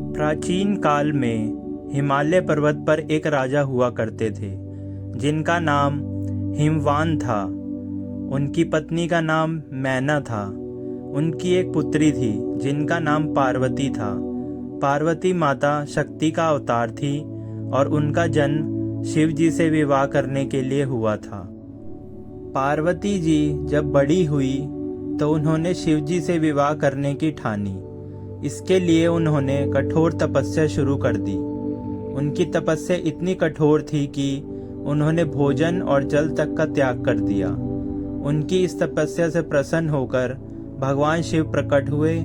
प्राचीन काल में हिमालय पर्वत पर एक राजा हुआ करते थे जिनका नाम हिमवान था। उनकी पत्नी का नाम मैना था। उनकी एक पुत्री थी जिनका नाम पार्वती था। पार्वती माता शक्ति का अवतार थी और उनका जन्म शिव जी से विवाह करने के लिए हुआ था। पार्वती जी जब बड़ी हुई तो उन्होंने शिव जी से विवाह करने की ठानी। इसके लिए उन्होंने कठोर तपस्या शुरू कर दी। उनकी तपस्या इतनी कठोर थी कि उन्होंने भोजन और जल तक का त्याग कर दिया। उनकी इस तपस्या से प्रसन्न होकर भगवान शिव प्रकट हुए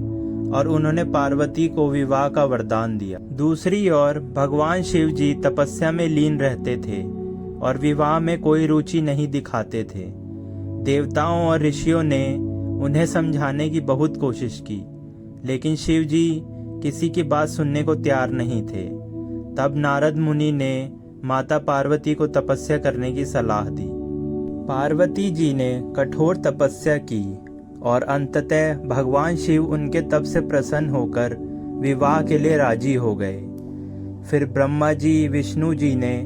और उन्होंने पार्वती को विवाह का वरदान दिया। दूसरी ओर भगवान शिव जी तपस्या में लीन रहते थे और विवाह में कोई रुचि नहीं दिखाते थे। देवताओं और ऋषियों ने उन्हें समझाने की बहुत कोशिश की, लेकिन शिव जी किसी की बात सुनने को तैयार नहीं थे। तब नारद मुनि ने माता पार्वती को तपस्या करने की सलाह दी। पार्वती जी ने कठोर तपस्या की और अंततः भगवान शिव उनके तप से प्रसन्न होकर विवाह के लिए राजी हो गए। फिर ब्रह्मा जी, विष्णु जी ने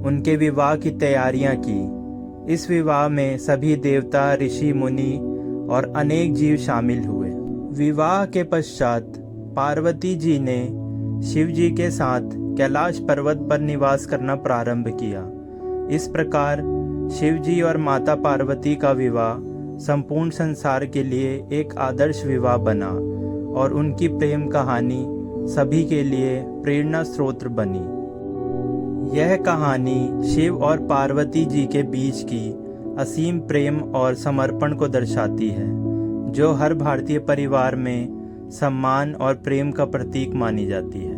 उनके विवाह की तैयारियां की। इस विवाह में सभी देवता, ऋषि, मुनि और अनेक जीव शामिल हुए। विवाह के पश्चात पार्वती जी ने शिव जी के साथ कैलाश पर्वत पर निवास करना प्रारंभ किया। इस प्रकार शिव जी और माता पार्वती का विवाह संपूर्ण संसार के लिए एक आदर्श विवाह बना और उनकी प्रेम कहानी सभी के लिए प्रेरणा स्रोत बनी। यह कहानी शिव और पार्वती जी के बीच की असीम प्रेम और समर्पण को दर्शाती है, जो हर भारतीय परिवार में सम्मान और प्रेम का प्रतीक मानी जाती है।